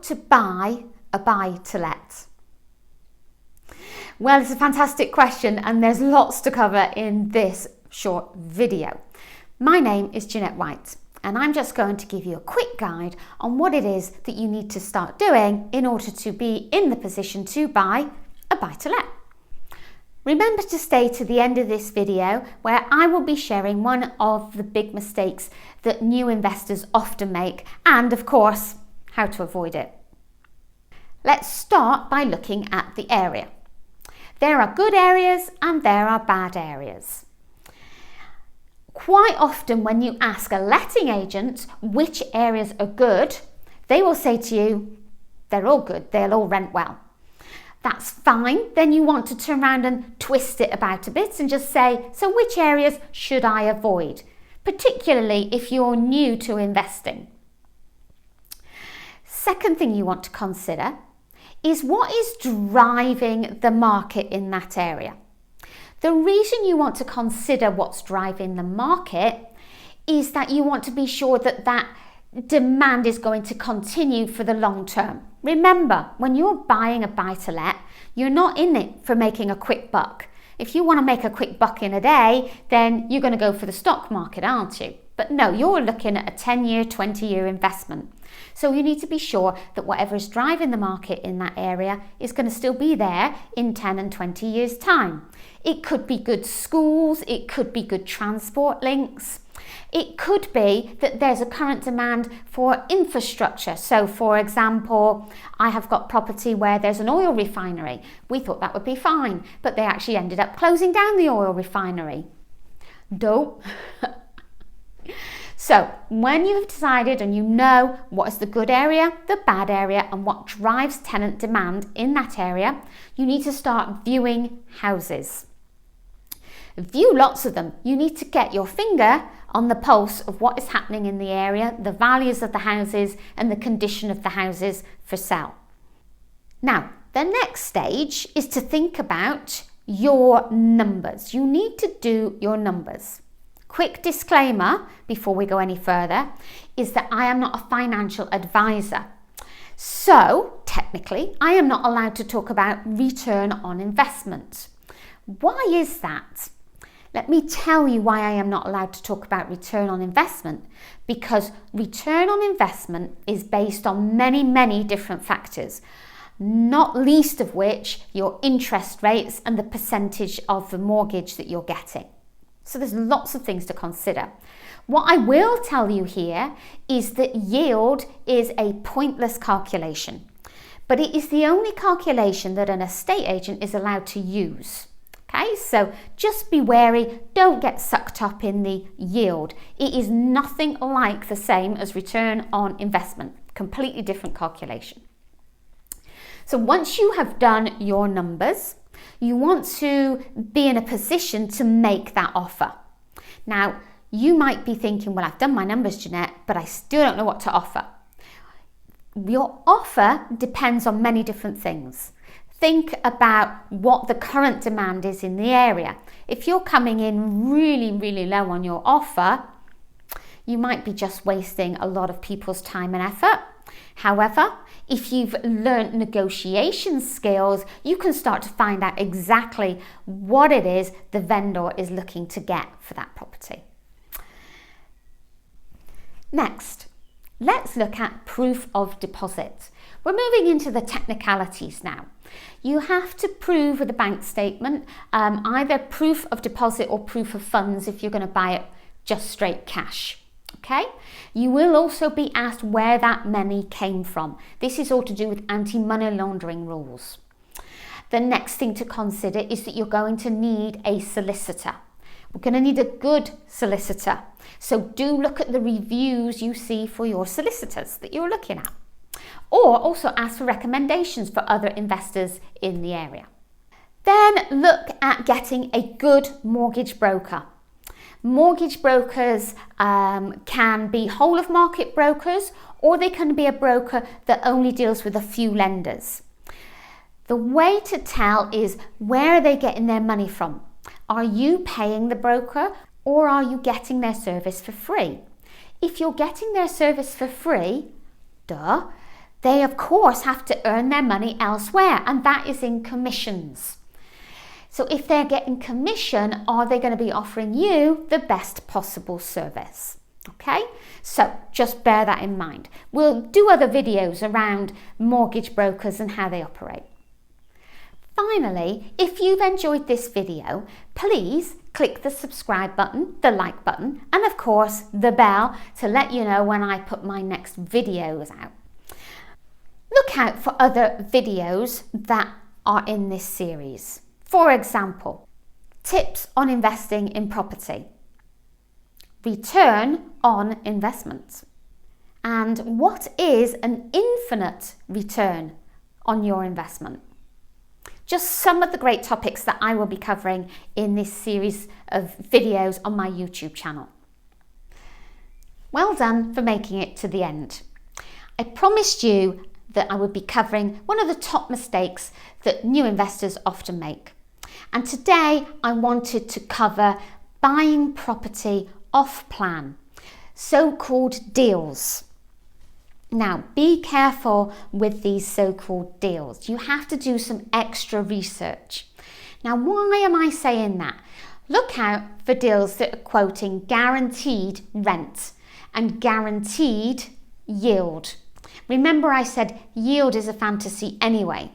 to buy a buy-to-let? Well, it's a fantastic question and there's lots to cover in this short video. My name is Jeanette White and I'm just going to give you a quick guide on what it is that you need to start doing in order to be in the position to buy a buy-to-let. Remember to stay to the end of this video where I will be sharing one of the big mistakes that new investors often make and, of course, how to avoid it. Let's start by looking at the area. There are good areas and there are bad areas. Quite often when you ask a letting agent which areas are good, they will say to you, they're all good, they'll all rent well. That's fine. Then you want to turn around and twist it about a bit and just say, so which areas should I avoid? Particularly if you're new to investing. Second thing you want to consider is what is driving the market in that area. The reason you want to consider what's driving the market is that you want to be sure that that demand is going to continue for the long term. Remember, when you're buying a buy-to-let, you're not in it for making a quick buck. If you want to make a quick buck in a day, then you're going to go for the stock market, aren't you? But no, you're looking at a 10-year, 20-year investment. So you need to be sure that whatever is driving the market in that area is going to still be there in 10 and 20 years' time. It could be good schools, it could be good transport links. It could be that there's a current demand for infrastructure. So for example, I have got property where there's an oil refinery. We thought that would be fine, but they actually ended up closing down the oil refinery. Don't. So when you've decided and you know what is the good area, the bad area, and what drives tenant demand in that area, you need to start viewing houses. View lots of them. You need to get your finger on the pulse of what is happening in the area, the values of the houses and the condition of the houses for sale. Now, the next stage is to think about your numbers. You need to do your numbers. Quick disclaimer before we go any further is that I am not a financial advisor. So, technically, I am not allowed to talk about return on investment. Why is that? Let me tell you why I am not allowed to talk about return on investment. Because return on investment is based on many, many different factors, not least of which your interest rates and the percentage of the mortgage that you're getting. So there's lots of things to consider. What I will tell you here is that yield is a pointless calculation, but it is the only calculation that an estate agent is allowed to use. Okay, so just be wary, don't get sucked up in the yield. It is nothing like the same as return on investment, completely different calculation. So once you have done your numbers, you want to be in a position to make that offer. Now, you might be thinking, well, I've done my numbers, Jeanette, but I still don't know what to offer. Your offer depends on many different things. Think about what the current demand is in the area. If you're coming in really, really low on your offer, you might be just wasting a lot of people's time and effort. However, if you've learned negotiation skills, you can start to find out exactly what it is the vendor is looking to get for that property. Next, let's look at proof of deposit. We're moving into the technicalities now. You have to prove with a bank statement, either proof of deposit or proof of funds if you're going to buy it just straight cash. Okay, you will also be asked where that money came from. This is all to do with anti-money laundering rules. The next thing to consider is that you're going to need a solicitor. We're going to need a good solicitor. So do look at the reviews you see for your solicitors that you're looking at. Or also ask for recommendations for other investors in the area. Then look at getting a good mortgage broker. Mortgage brokers can be whole of market brokers, or they can be a broker that only deals with a few lenders. The way to tell is, where are they getting their money from? Are you paying the broker, or are you getting their service for free? If you're getting their service for free, they of course have to earn their money elsewhere, and that is in commissions. So if they're getting commission, are they going to be offering you the best possible service? Okay, so just bear that in mind. We'll do other videos around mortgage brokers and how they operate. Finally, if you've enjoyed this video, please click the subscribe button, the like button, and of course the bell to let you know when I put my next videos out. Look out for other videos that are in this series. For example, tips on investing in property, return on investment, and what is an infinite return on your investment. Just some of the great topics that I will be covering in this series of videos on my YouTube channel. Well done for making it to the end. I promised you that I would be covering one of the top mistakes that new investors often make. And today I wanted to cover buying property off plan, so-called deals. Now, be careful with these so-called deals. You have to do some extra research. Now, why am I saying that? Look out for deals that are quoting guaranteed rent and guaranteed yield. Remember, I said yield is a fantasy anyway.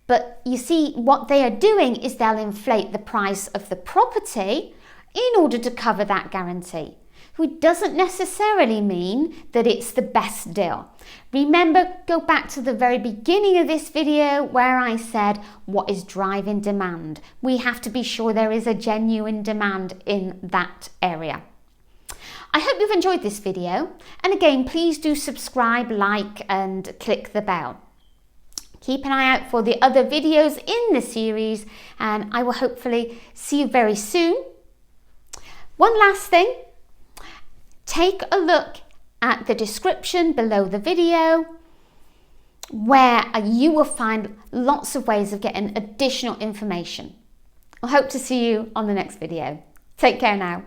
But you see, what they are doing is they'll inflate the price of the property in order to cover that guarantee, which doesn't necessarily mean that it's the best deal. Remember, go back to the very beginning of this video where I said what is driving demand. We have to be sure there is a genuine demand in that area. I hope you've enjoyed this video, and again, please do subscribe, like, and click the bell. Keep an eye out for the other videos in the series, and I will hopefully see you very soon. One last thing, take a look at the description below the video where you will find lots of ways of getting additional information. I hope to see you on the next video. Take care now.